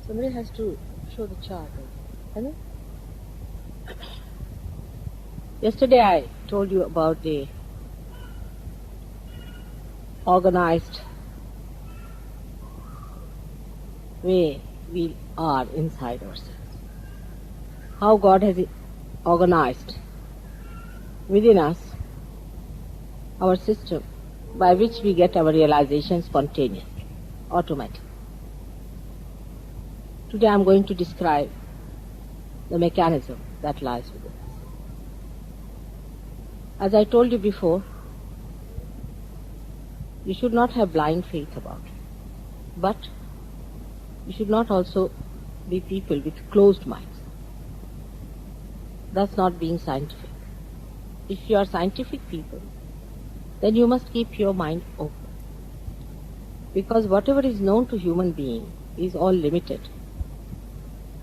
Somebody has to show the chart, isn't it? Yesterday I told you about the organized way we are inside ourselves. How God has organized within us our system by which we get our realization spontaneously, automatically. Today I am going to describe the mechanism that lies within us. As I told you before, you should not have blind faith about it, but you should not also be people with closed minds. That's not being scientific. If you are scientific people, then you must keep your mind open. Because whatever is known to human being is all limited.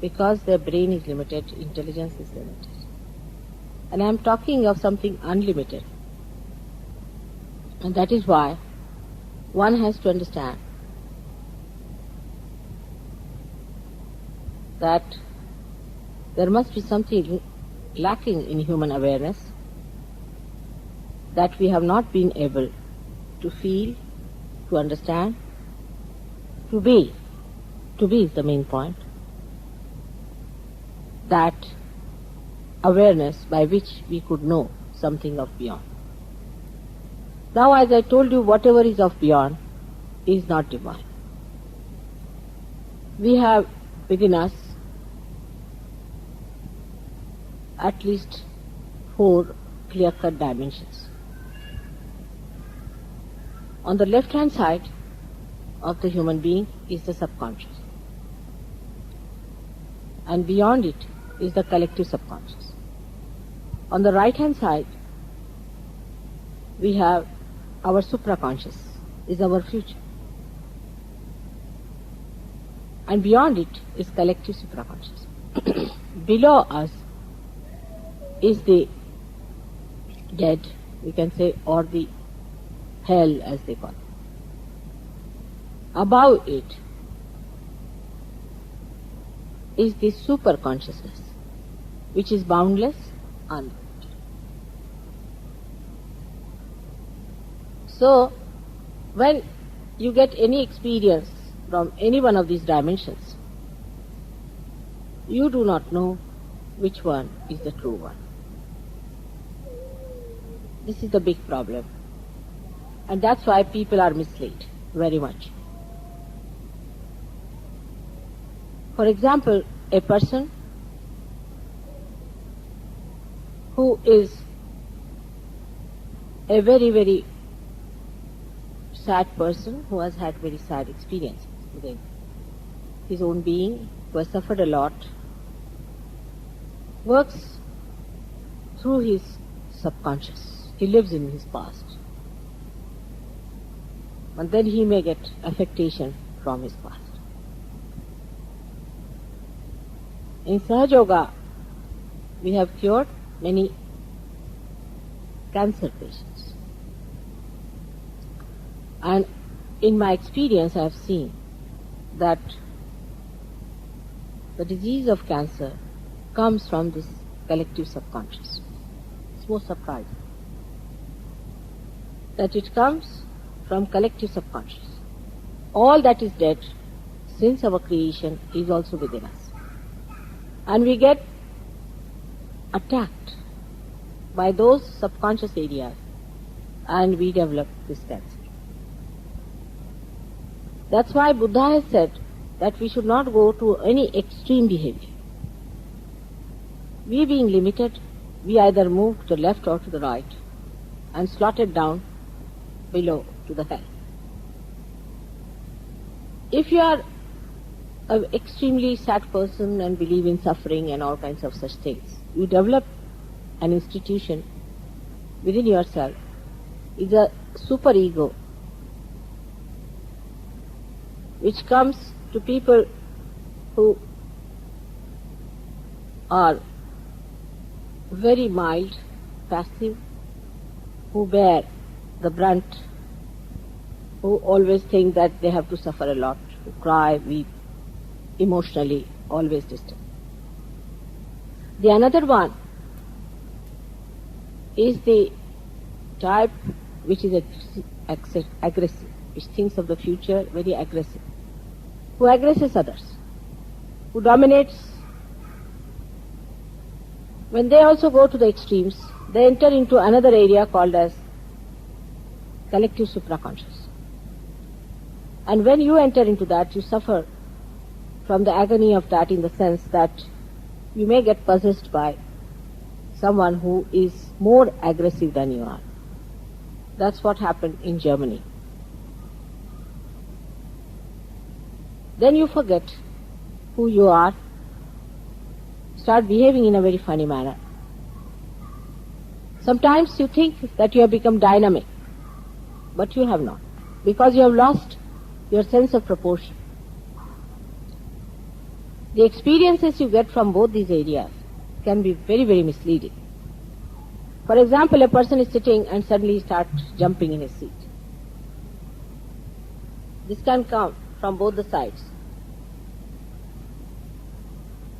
Because their brain is limited, intelligence is limited. And I am talking of something unlimited. And that is why one has to understand that there must be something lacking in human awareness that we have not been able to feel, to understand, to be. To be is the main point. That awareness by which we could know something of beyond. Now, as I told you, whatever is of beyond is not divine. We have within us at least 4 clear-cut dimensions. On the left-hand side of the human being is the subconscious. And beyond it is the collective subconscious. On the right-hand side, we have our supraconscious, is our future. And beyond it is collective supraconscious. Below us is the dead, we can say, or the hell as they call it. Above it is the super consciousness, which is boundless, unlimited. So, when you get any experience from any one of these dimensions, you do not know which one is the true one. This is the big problem. And that's why people are misled very much. For example, a person who is a very, very sad person, who has had very sad experiences within his own being, who has suffered a lot, works through his subconscious. He lives in his past. And then he may get affectation from his past. In Sahaja Yoga, we have cured many cancer patients. And in my experience, I have seen that the disease of cancer comes from this collective subconscious. It's most surprising that it comes from collective subconscious. All that is dead since our creation is also within us. And we get attacked by those subconscious areas and we develop this cancer. That's why Buddha has said that we should not go to any extreme behavior. We being limited, we either move to the left or to the right and slotted down below to the hell. If you are an extremely sad person and believe in suffering and all kinds of such things, you develop an institution within yourself. Is a superego which comes to people who are very mild, passive, who bear the brunt who always think that they have to suffer a lot, who cry, weep, emotionally, always distant. The another one is the type which is aggressive, which thinks of the future very aggressive, who aggresses others, who dominates. When they also go to the extremes, they enter into another area called as collective supraconscious. And when you enter into that, you suffer from the agony of that, in the sense that you may get possessed by someone who is more aggressive than you are. That's what happened in Germany. Then you forget who you are, start behaving in a very funny manner. Sometimes you think that you have become dynamic, but you have not, because you have lost your sense of proportion. The experiences you get from both these areas can be very, very misleading. For example, a person is sitting and suddenly starts jumping in his seat. This can come from both the sides.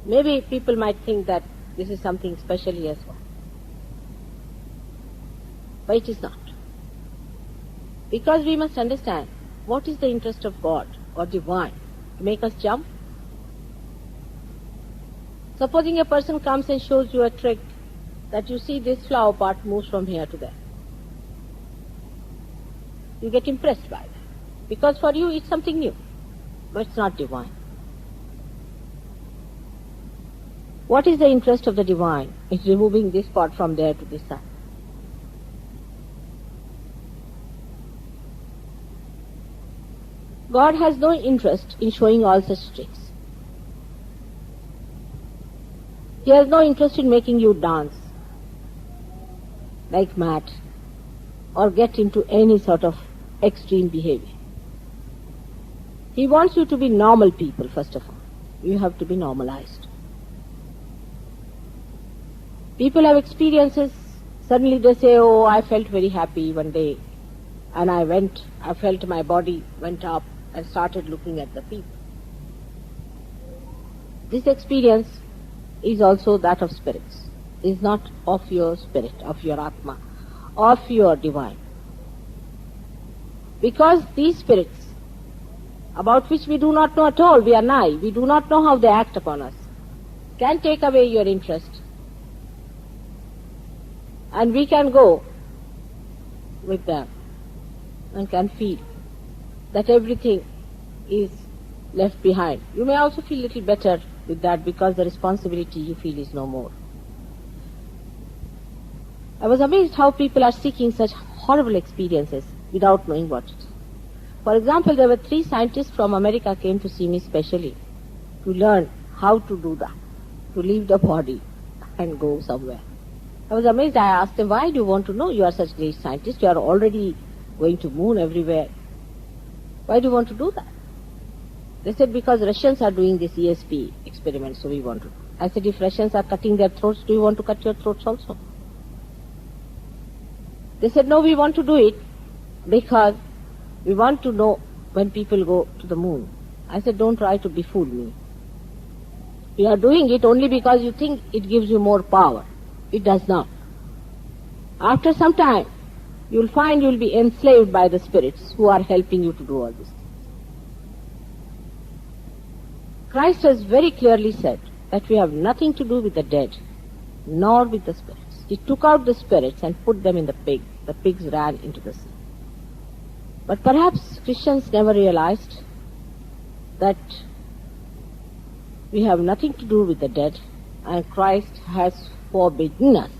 Maybe people might think that this is something special he has got. But it is not. Because we must understand what is the interest of God or divine to make us jump. Supposing a person comes and shows you a trick that you see this flower pot moves from here to there. You get impressed by that, because for you it's something new, but it's not divine. What is the interest of the divine? It's removing this pot from there to this side. God has no interest in showing all such tricks. He has no interest in making you dance like mad or get into any sort of extreme behavior. He wants you to be normal people, first of all. You have to be normalized. People have experiences, suddenly they say, oh, I felt very happy one day, and I felt my body went up and started looking at the people. This experience is also that of spirits, is not of your spirit, of your Atma, of your divine. Because these spirits, about which we do not know at all, we are naive, we do not know how they act upon us, can take away your interest. And we can go with them and can feel that everything is left behind. You may also feel a little better with that, because the responsibility you feel is no more. I was amazed how people are seeking such horrible experiences without knowing what it is. For example, there were 3 scientists from America came to see me specially to learn how to do that, to leave the body and go somewhere. I was amazed. I asked them, why do you want to know? You are such great scientists. You are already going to moon everywhere. Why do you want to do that? They said, because Russians are doing this ESP experiment, so we want to. I said, if Russians are cutting their throats, do you want to cut your throats also? They said, no, we want to do it because we want to know when people go to the moon. I said, don't try to befool me. You are doing it only because you think it gives you more power. It does not. After some time, you will find you will be enslaved by the spirits who are helping you to do all this. Christ has very clearly said that we have nothing to do with the dead, nor with the spirits. He took out the spirits and put them in the pig. The pigs ran into the sea. But perhaps Christians never realized that we have nothing to do with the dead, and Christ has forbidden us.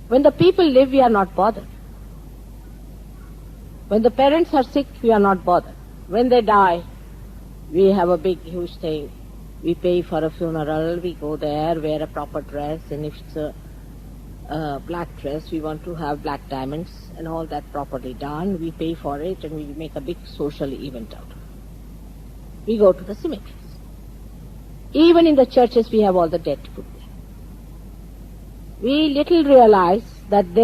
When the people live, we are not bothered. When the parents are sick, we are not bothered. When they die, we have a big, huge thing. We pay for a funeral, we go there, wear a proper dress, and if it's a black dress, we want to have black diamonds and all that properly done. We pay for it and we make a big social event out of it. We go to the cemeteries. Even in the churches, we have all the dead put there. We little realize that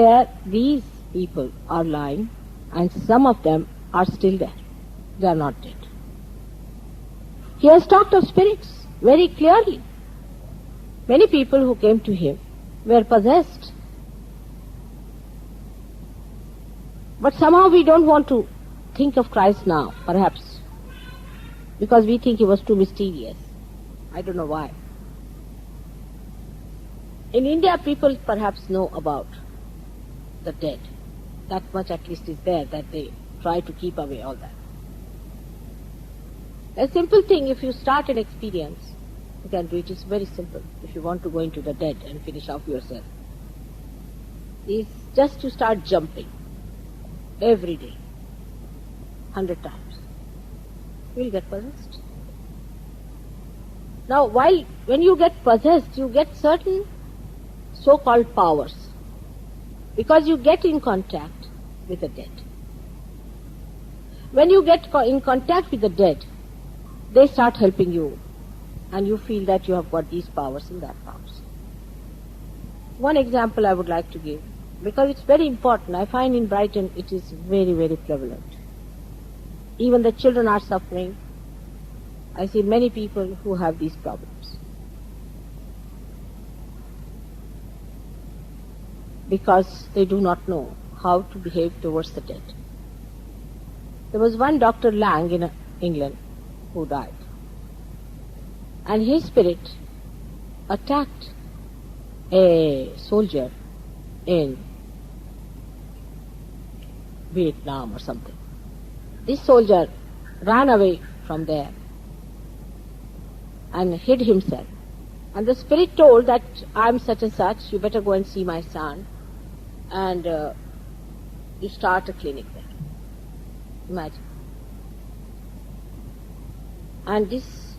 these people are lying and some of them are still there. They are not dead. He has talked of spirits very clearly. Many people who came to him were possessed. But somehow we don't want to think of Christ now, perhaps, because we think he was too mysterious. I don't know why. In India, people perhaps know about the dead. That much at least is there, that they try to keep away all that. A simple thing, if you start an experience, you can do it. It's very simple. If you want to go into the dead and finish off yourself, is just to start jumping every day, 100 times. You will get possessed. Now, when you get possessed, you get certain so-called powers, because you get in contact with the dead. When you get in contact with the dead, they start helping you, and you feel that you have got these powers and that powers. One example I would like to give, because it's very important. I find in Brighton it is very, very prevalent. Even the children are suffering. I see many people who have these problems, because they do not know how to behave towards the dead. There was one Dr. Lang in England who died, and his spirit attacked a soldier in Vietnam or something. This soldier ran away from there and hid himself. And the spirit told that, I'm such and such, you better go and see my son, and you start a clinic there. Imagine. And this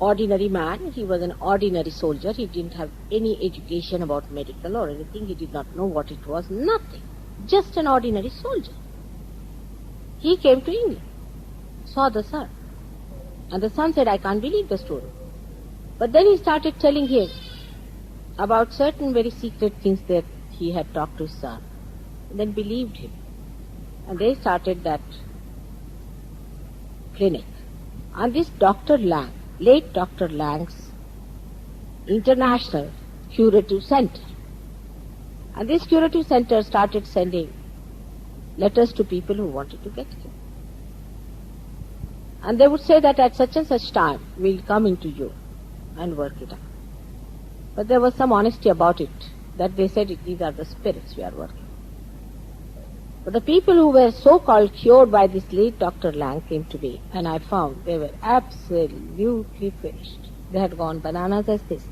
ordinary man, he was an ordinary soldier, he didn't have any education about medical or anything, he did not know what it was, nothing. Just an ordinary soldier. He came to England, saw the son. And the son said, I can't believe the story. But then he started telling him about certain very secret things that he had talked to his son. And then believed him. And they started that clinic. And this Dr. Lang, late Dr. Lang's International Curative Center. And this curative center started sending letters to people who wanted to get him. And they would say that at such and such time, we'll come into you and work it out. But there was some honesty about it, that they said these are the spirits we are working. But the people who were so-called cured by this late Dr. Lang came to me, and I found they were absolutely finished. They had gone bananas, as they say.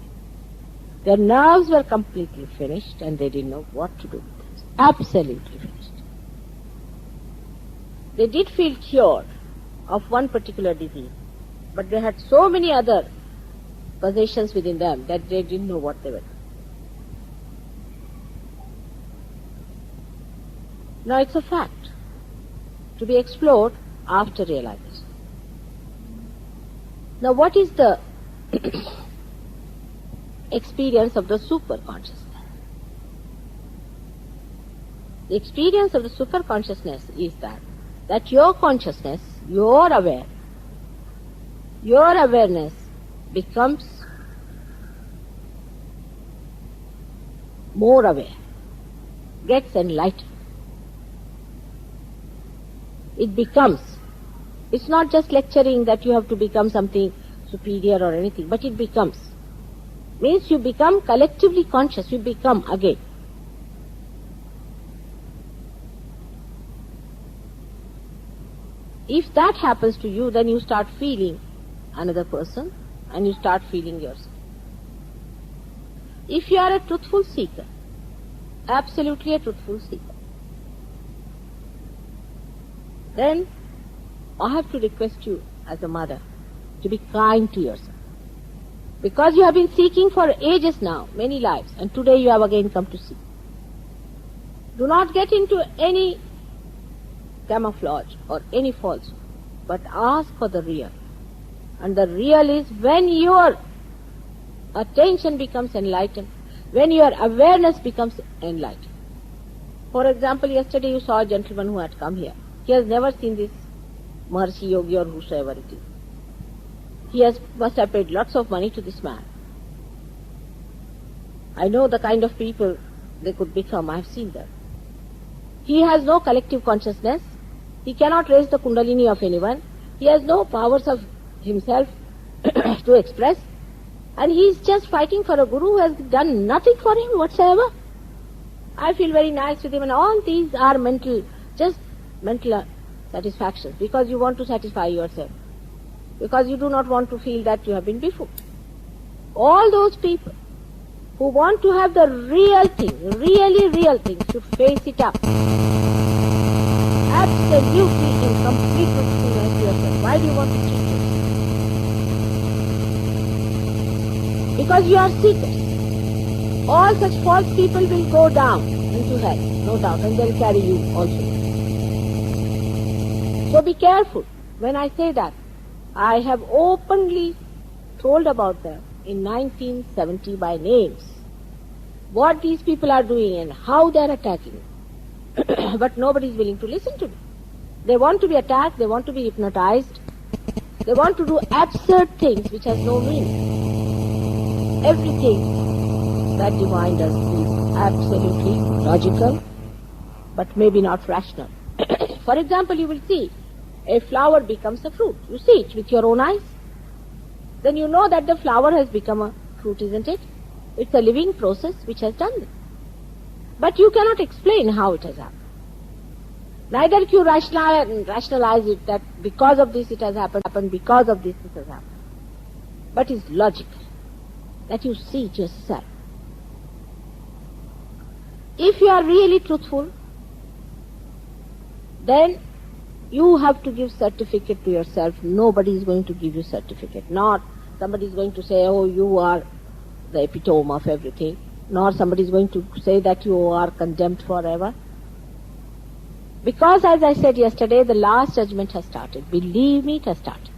Their nerves were completely finished, and they didn't know what to do with them. Absolutely finished. They did feel cured of one particular disease, but they had so many other possessions within them that they didn't know what they were. Now it's a fact to be explored after realization. Now what is the experience of the superconsciousness? The experience of the superconsciousness is that your consciousness, your awareness becomes more aware, gets enlightened. It becomes, it's not just lecturing that you have to become something superior or anything, but it becomes. Means you become collectively conscious, you become again. If that happens to you, then you start feeling another person and you start feeling yourself. If you are a truthful seeker, absolutely a truthful seeker, then I have to request you as a mother to be kind to yourself. Because you have been seeking for ages now, many lives, and today you have again come to seek. Do not get into any camouflage or any falsehood, but ask for the real. And the real is when your attention becomes enlightened, when your awareness becomes enlightened. For example, yesterday you saw a gentleman who had come here. He has never seen this Maharishi Yogi or whosoever it is. He must have paid lots of money to this man. I know the kind of people they could become. I have seen them. He has no collective consciousness. He cannot raise the kundalini of anyone. He has no powers of himself to express. And he is just fighting for a guru who has done nothing for him whatsoever. I feel very nice with him, and all these are just mental satisfactions, because you want to satisfy yourself, because you do not want to feel that you have been befooled. All those people who want to have the real thing, really real thing, should face it up. Absolutely in complete truthfulness to yourself. Why do you want to cheat yourself? Because you are seekers. All such false people will go down into hell, no doubt, and they'll carry you also. So be careful. When I say that, I have openly told about them in 1970 by names, what these people are doing and how they are attacking. But nobody is willing to listen to me. They want to be attacked, they want to be hypnotized, they want to do absurd things which has no meaning. Everything that divine does is absolutely logical, but maybe not rational. For example, you will see a flower becomes a fruit. You see it with your own eyes. Then you know that the flower has become a fruit, isn't it? It's a living process which has done this. But you cannot explain how it has happened. Neither can you rationalize it that because of this it has happened, because of this it has happened. But it's logical that you see it yourself. If you are really truthful, then you have to give certificate to yourself. Nobody is going to give you certificate. Not somebody is going to say, oh, you are the epitome of everything. Nor somebody is going to say that you are condemned forever. Because, as I said yesterday, the last judgment has started. Believe me, it has started.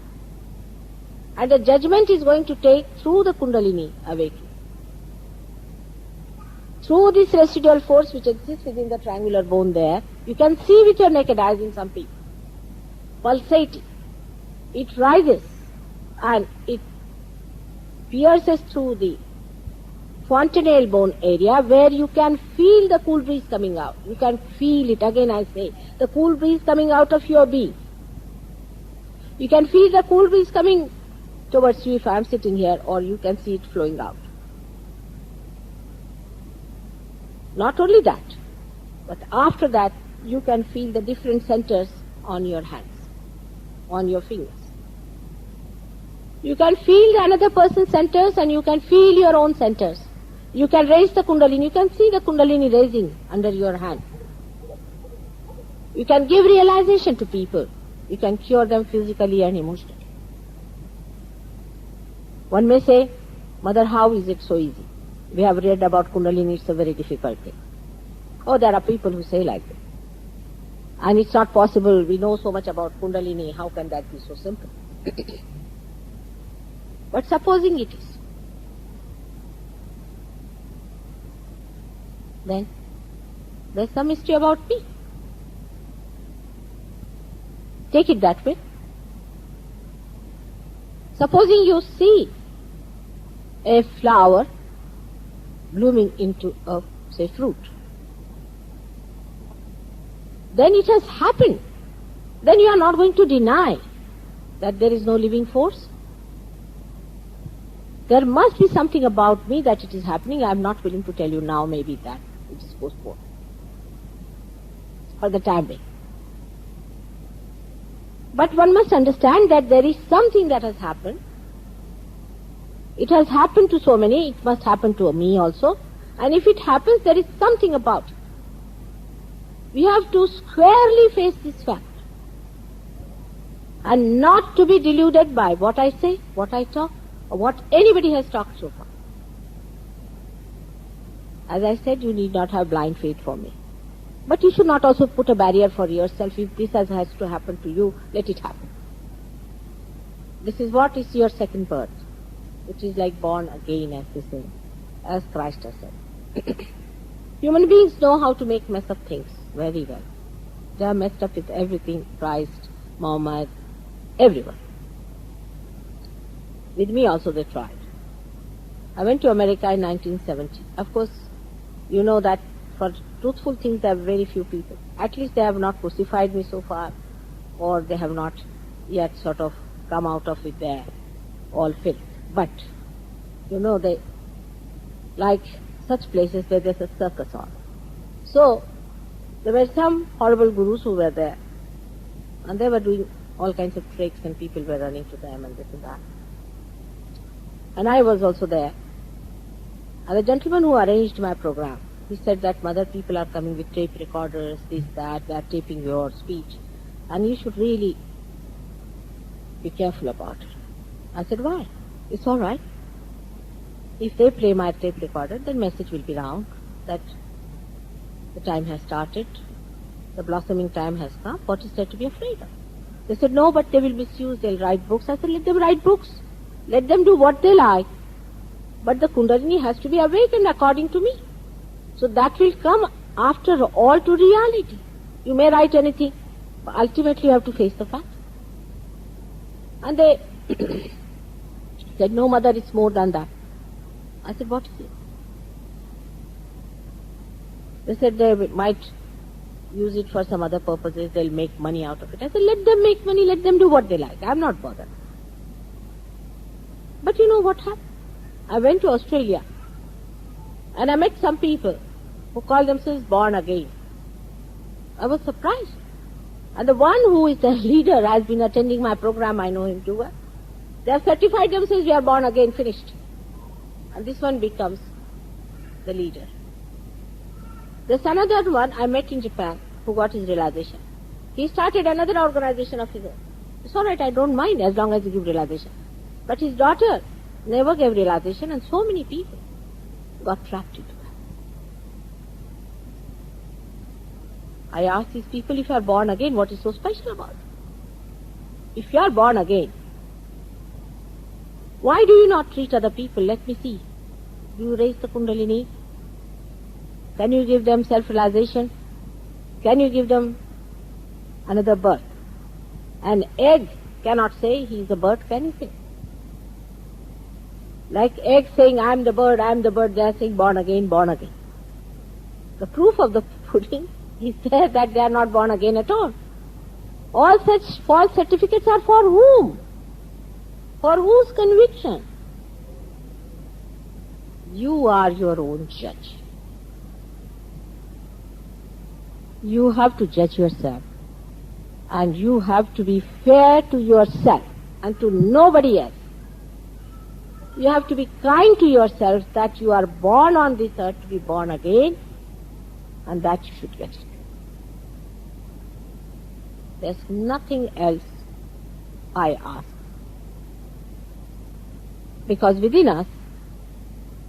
And the judgment is going to take through the Kundalini awakening. Through this residual force which exists within the triangular bone there, you can see with your naked eyes in some people, pulsating. It rises and it pierces through the fontanelle bone area where you can feel the cool breeze coming out. You can feel it, again I say, the cool breeze coming out of your being. You can feel the cool breeze coming towards you if I am sitting here, or you can see it flowing out. Not only that, but after that you can feel the different centers on your hands, on your fingers. You can feel another person's centers and you can feel your own centers. You can raise the Kundalini, you can see the Kundalini raising under your hand. You can give realization to people. You can cure them physically and emotionally. One may say, Mother, how is it so easy? We have read about Kundalini, it's a very difficult thing. Oh, there are people who say like that. And it's not possible, we know so much about Kundalini, how can that be so simple? But supposing it is, then there's some mystery about me. Take it that way. Supposing you see a flower blooming into a, say, fruit, then it has happened. Then you are not going to deny that there is no living force. There must be something about me that it is happening. I am not willing to tell you now, maybe that it is postponed for the time being. But one must understand that there is something that has happened. It has happened to so many, it must happen to me also. And if it happens, there is something about it. We have to squarely face this fact. And not to be deluded by what I say, what I talk, or what anybody has talked so far. As I said, you need not have blind faith for me. But you should not also put a barrier for yourself. If this has to happen to you, let it happen. This is what is your second birth, which is like born again, as they say, as Christ has said. Human beings know how to make mess of things very well. They are messed up with everything, Christ, Muhammad, everyone. With me also they tried. I went to America in 1970. Of course, you know that for truthful things there are very few people. At least they have not crucified me so far, or they have not yet sort of come out of it there, all filth. But, you know, they like such places where there's a circus on. So, there were some horrible gurus who were there, and they were doing all kinds of tricks, and people were running to them and this and that. And I was also there. And the gentleman who arranged my program, he said that Mother, people are coming with tape recorders, this, that, they are taping your speech, and you should really be careful about it. I said, why? It's all right. If they play my tape recorder, then message will be round that the time has started, the blossoming time has come. What is there to be afraid of? They said, no, but they will misuse, they'll write books. I said, let them write books. Let them do what they like. But the Kundalini has to be awakened according to me. So that will come after all to reality. You may write anything, but ultimately you have to face the fact. And they said, no, Mother, it's more than that. I said, what is it? They said they might use it for some other purposes, they'll make money out of it. I said, let them make money, let them do what they like. I'm not bothered. But you know what happened? I went to Australia and I met some people who call themselves born again. I was surprised. And the one who is the leader has been attending my program, I know him too well. They have certified themselves, we are born again, finished. And this one becomes the leader. There's another one I met in Japan who got his realization. He started another organization of his own. It's all right, I don't mind as long as he gives realization. But his daughter never gave realization, and so many people got trapped into that. I asked these people, if you are born again, what is so special about it? If you are born again, why do you not treat other people? Let me see. Do you raise the Kundalini? Can you give them self-realization? Can you give them another birth? An egg cannot say he is a bird, can he say? Like egg saying, I am the bird, they are saying born again, born again. The proof of the pudding is there that they are not born again at all. All such false certificates are for whom? For whose conviction? You are your own judge. You have to judge yourself. And you have to be fair to yourself and to nobody else. You have to be kind to yourself that you are born on this earth to be born again, and that you should get it. There's nothing else I ask. Because within us,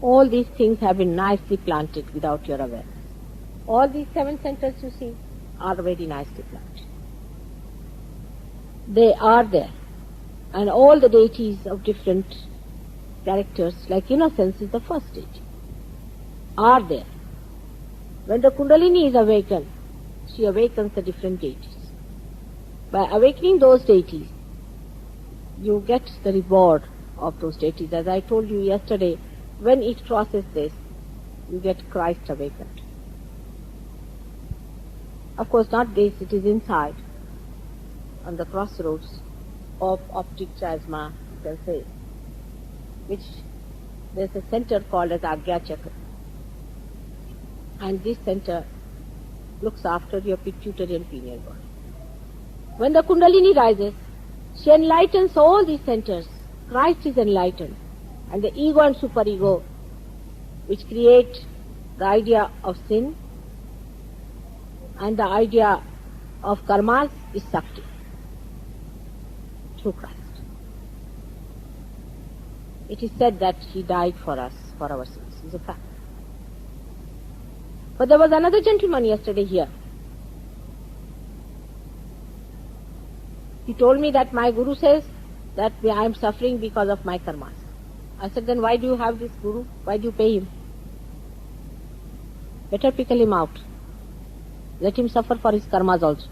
all these things have been nicely planted without your awareness. All these 7 centers you see are very nicely planted. They are there. And all the deities of different characters, like innocence is the first deity, are there. When the Kundalini is awakened, she awakens the different deities. By awakening those deities, you get the reward of those deities. As I told you yesterday, when it crosses this, you get Christ awakened. Of course, not this, it is inside, on the crossroads of optic chiasma, you can say, which there's a center called as Agya Chakra. And this center looks after your pituitary and pineal body. When the Kundalini rises, she enlightens all these centers. Christ is enlightened. And the ego and superego, which create the idea of sin and the idea of karmas, is sucked in through Christ. It is said that he died for us, for our sins. It's a fact. But there was another gentleman yesterday here. He told me that my guru says that I am suffering because of my karmas. I said, then why do you have this guru? Why do you pay him? Better pickle him out. Let him suffer for his karmas also.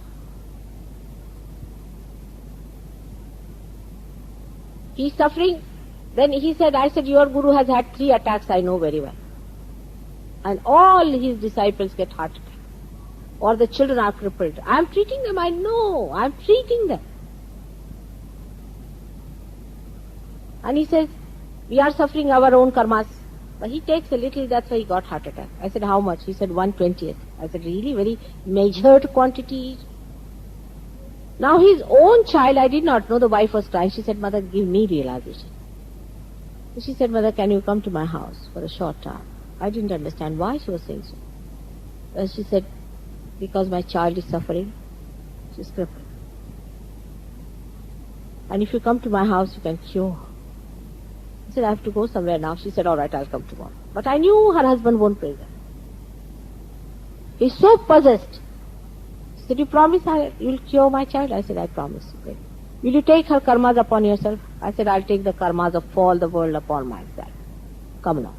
He is suffering. Then he said, I said, your guru has had 3 attacks, I know very well. And all his disciples get heart attacks. Or the children are crippled. I am treating them, I know, I am treating them. And he says, we are suffering our own karmas. But he takes a little, that's why he got heart attack. I said, how much? He said, 1/20th. I said, really? Very measured quantity? Now his own child, I did not know, the wife was crying. She said, Mother, give me realization. So she said, Mother, can you come to my house for a short time? I didn't understand why she was saying so. She said, because my child is suffering. She's crippled. And if you come to my house, you can cure her. I said, I have to go somewhere now. She said, all right, I'll come tomorrow. But I knew her husband won't pray that. He's so possessed. She said, you promise you'll cure my child? I said, I promise. Okay. Will you take her karmas upon yourself? I said, I'll take the karmas of all the world upon myself. Come now.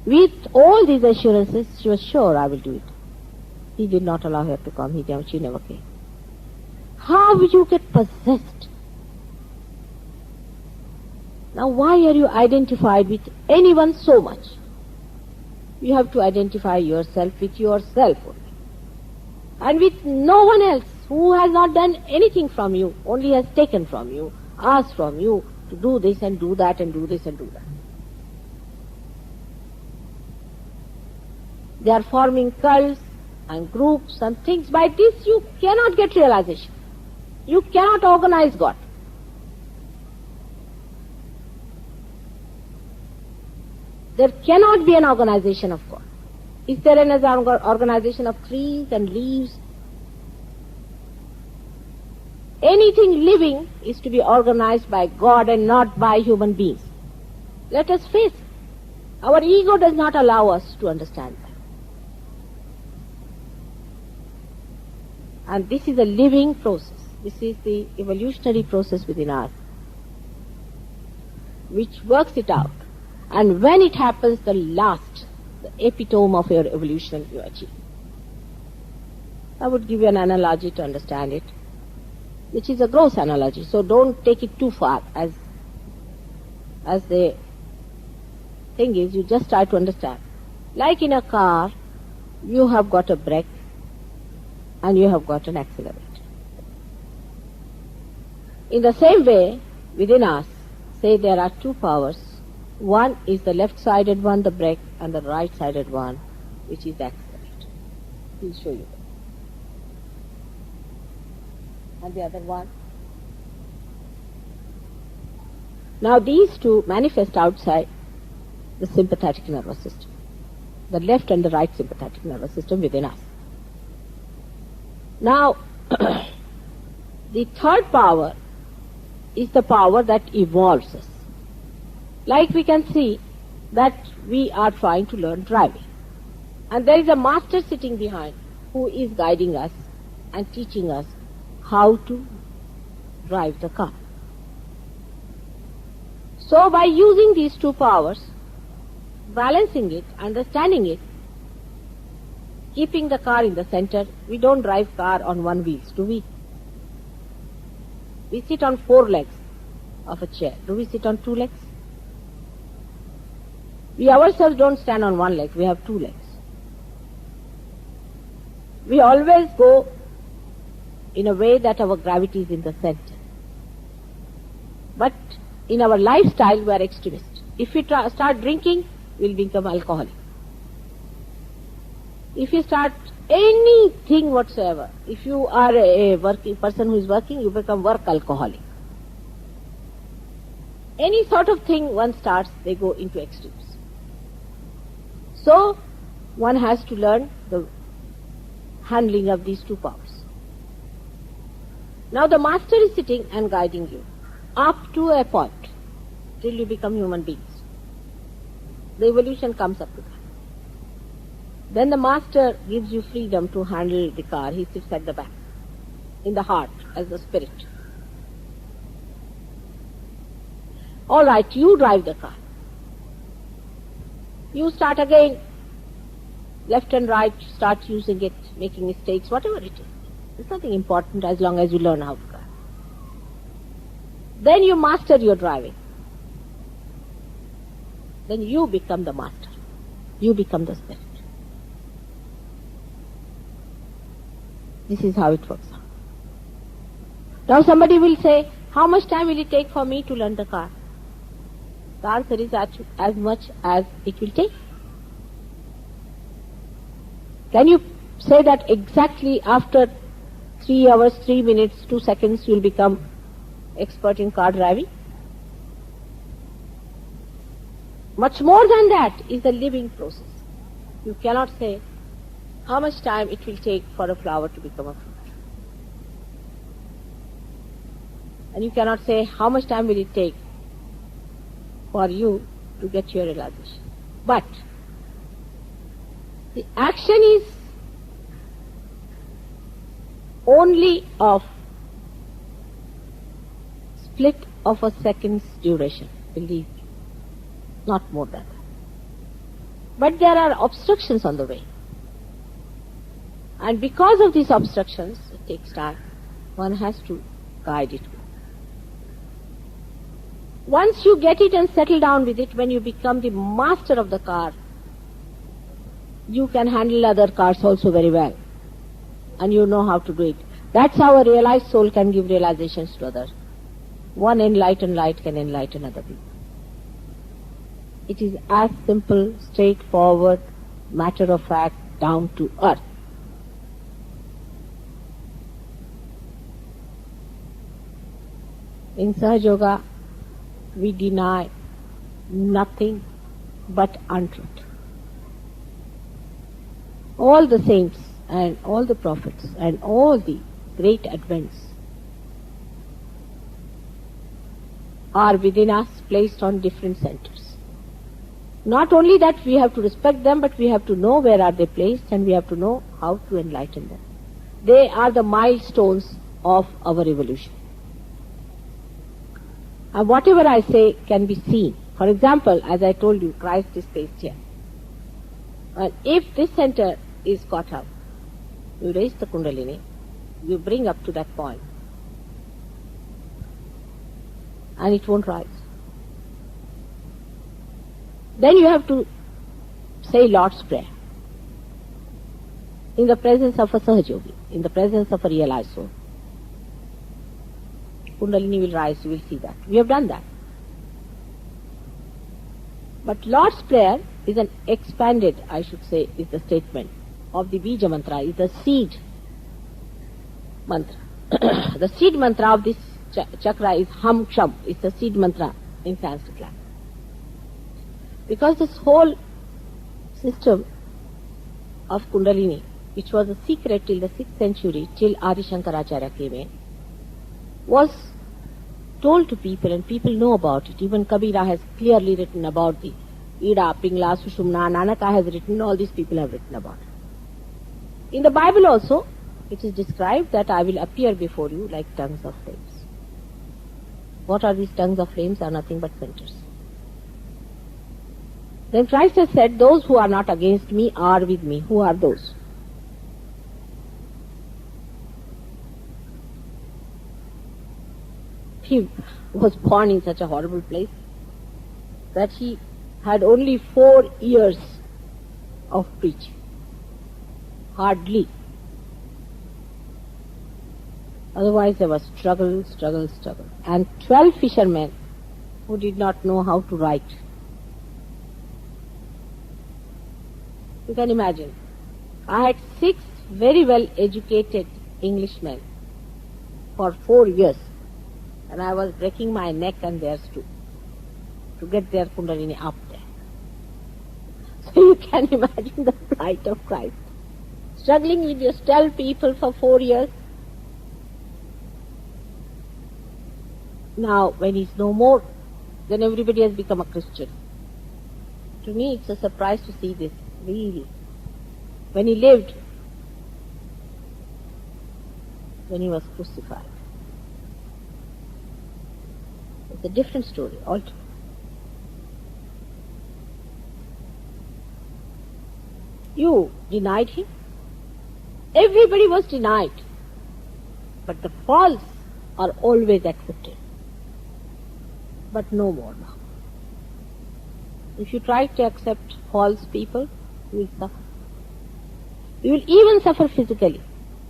With all these assurances, she was sure I will do it. He did not allow her to come. She never came. How will you get possessed? Now why are you identified with anyone so much? You have to identify yourself with yourself only. And with no one else who has not done anything from you, only has taken from you, asked from you to do this and do that and do this and do that. They are forming cults and groups and things. By this you cannot get realization. You cannot organize God. There cannot be an organization of God. Is there an organization of trees and leaves? Anything living is to be organized by God and not by human beings. Let us face it. Our ego does not allow us to understand that. And this is a living process. This is the evolutionary process within us, which works it out. And when it happens, the epitome of your evolution you achieve. I would give you an analogy to understand it, which is a gross analogy, so don't take it too far. As the thing is, you just try to understand. Like in a car, you have got a brake and you have got an accelerator. In the same way, within us, say there are 2 powers. One is the left-sided one, the brake, and the right-sided one, which is the accelerator. He'll show you that. And the other one. Now these 2 manifest outside the sympathetic nervous system. The left and the right sympathetic nervous system within us. Now, the 3rd power is the power that evolves us. Like we can see that we are trying to learn driving. And there is a master sitting behind who is guiding us and teaching us how to drive the car. So by using these 2 powers, balancing it, understanding it, keeping the car in the center, we don't drive car on 1 wheel, do we? We sit on 4 legs of a chair. Do we sit on 2 legs? We ourselves don't stand on 1 leg, we have 2 legs. We always go in a way that our gravity is in the center. But in our lifestyle, we are extremists. If we start drinking, we'll become alcoholic. If you start anything whatsoever, if you are a working person who is working, you become work alcoholic. Any sort of thing one starts, they go into extremes. So, one has to learn the handling of these 2 powers. Now the master is sitting and guiding you up to a point till you become human beings. The evolution comes up to that. Then the master gives you freedom to handle the car. He sits at the back, in the heart, as the spirit. All right, you drive the car. You start again. left and right, start using it, making mistakes, whatever it is. It's nothing important as long as you learn how to drive. Then you master your driving. Then you become the master. You become the spirit. This is how it works out. Now somebody will say, how much time will it take for me to learn the car? The answer is as much as it will take. Can you say that exactly after 3 hours, 3 minutes, 2 seconds you will become expert in car driving? Much more than that is a living process. You cannot say how much time it will take for a flower to become a fruit. And you cannot say how much time will it take for you to get your realization. But the action is only of split of a second's duration, believe me, not more than that. But there are obstructions on the way. And because of these obstructions, it takes time. One has to guide it. Once you get it and settle down with it, when you become the master of the car, you can handle other cars also very well. And you know how to do it. That's how a realized soul can give realizations to others. One enlightened light can enlighten other people. It is as simple, straightforward, matter of fact, down to earth. In Sahaja Yoga, we deny nothing but untruth. All the saints and all the prophets and all the great advents are within us, placed on different centers. Not only that we have to respect them, but we have to know where are they placed and we have to know how to enlighten them. They are the milestones of our evolution. And whatever I say can be seen. For example, as I told you, Christ is placed here. And if this center is caught up, you raise the Kundalini, you bring up to that point, and it won't rise. Then you have to say Lord's Prayer in the presence of a Sahaja Yogi, in the presence of a realized soul. Kundalini will rise, you will see that. We have done that. But Lord's Prayer is an expanded, I should say, is the statement of the Bija mantra, is the seed mantra. The seed mantra of this chakra is Ham Ksham, is the seed mantra in Sanskrit language. Because this whole system of Kundalini, which was a secret till the 6th century, till Adi Shankaracharya came in, was told to people and people know about it. Even Kabira has clearly written about the Ida, Pingla, Sushumna, Nanaka has written, all these people have written about it. In the Bible also, it is described that I will appear before you like tongues of flames. What are these tongues of flames? Are nothing but centers. Then Christ has said, those who are not against me are with me. Who are those? He was born in such a horrible place that he had only 4 years of preaching. Hardly. Otherwise there was struggle. And 12 fishermen who did not know how to write. You can imagine. I had 6 very well educated Englishmen for 4 years. And I was breaking my neck and theirs too, to get their Kundalini up there. So you can imagine the plight of Christ. Struggling with just 12 people for 4 years. Now, when he's no more, then everybody has become a Christian. To me, it's a surprise to see this, really. When he lived, when he was crucified. It's a different story altogether. You denied him. Everybody was denied. But the false are always accepted. But no more now. If you try to accept false people, you will suffer. You will even suffer physically.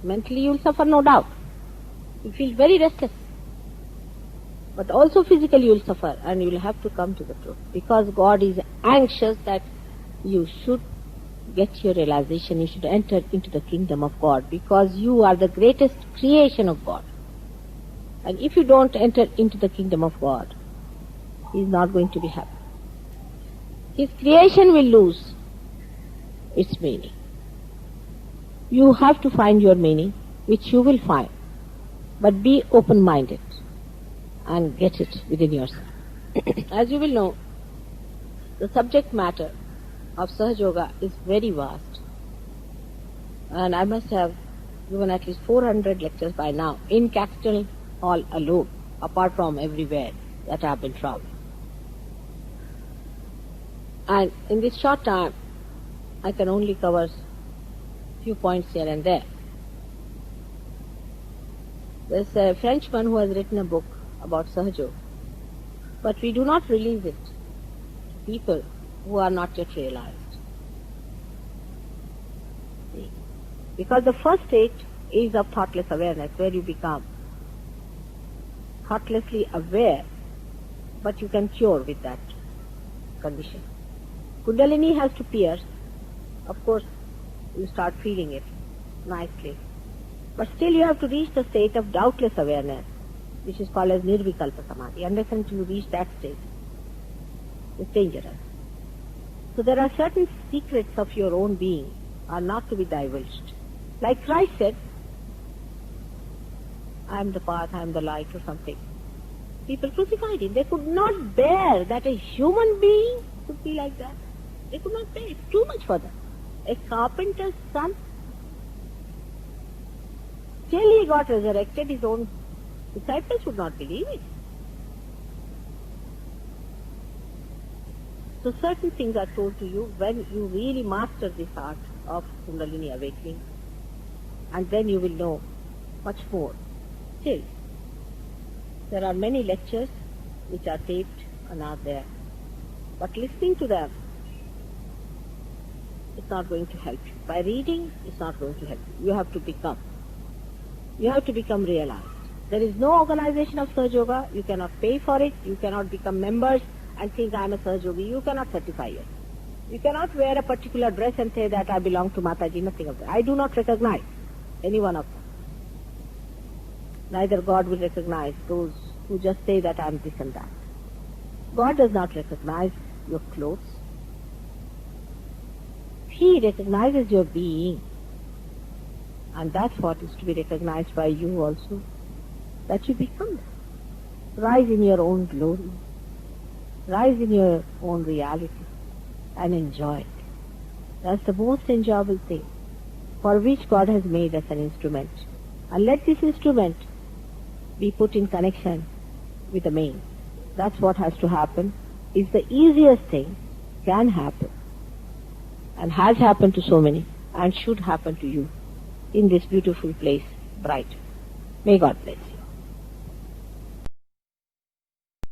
Mentally you will suffer, no doubt. You feel very restless. But also physically you will suffer, and you will have to come to the truth. Because God is anxious that you should get your realization, you should enter into the kingdom of God, because you are the greatest creation of God. And if you don't enter into the kingdom of God, He is not going to be happy. His creation will lose its meaning. You have to find your meaning, which you will find. But be open-minded and get it within yourself. As you will know, the subject matter of Sahaja Yoga is very vast. And I must have given at least 400 lectures by now in Caxton Hall alone, apart from everywhere that I have been traveling. And in this short time, I can only cover few points here and there. There's a Frenchman who has written a book about Sahaja Yoga, but we do not release it to people who are not yet realized. See? Because the first state is of thoughtless awareness, where you become thoughtlessly aware, but you can cure with that condition. Kundalini has to pierce. Of course, you start feeling it nicely. But still you have to reach the state of doubtless awareness, which is called as Nirvikalpa Samadhi. Unless until you reach that state, it's dangerous. So there are certain secrets of your own being are not to be divulged. Like Christ said, I am the path, I am the light, or something. People crucified him. They could not bear that a human being could be like that. They could not bear. It's too much for them. A carpenter's son, till he got resurrected, his own disciples would not believe it. So certain things are told to you when you really master this art of Kundalini awakening, and then you will know much more. Still, there are many lectures which are taped and are there, but listening to them is not going to help you. By reading, it's not going to help you. You have to become. You have to become realized. There is no organization of Sahaja Yoga. You cannot pay for it. You cannot become members and think I am a Sahaja Yogi. You cannot certify it. You cannot wear a particular dress and say that I belong to Mataji. Nothing of that. I do not recognize any one of them. Neither God will recognize those who just say that I am this and that. God does not recognize your clothes. He recognizes your being. And that's what is to be recognized by you also. That you become that. Rise in your own glory. Rise in your own reality. And enjoy it. That's the most enjoyable thing for which God has made us an instrument. And let this instrument be put in connection with the main. That's what has to happen. It's the easiest thing can happen. And has happened to so many. And should happen to you in this beautiful place, bright. May God bless you.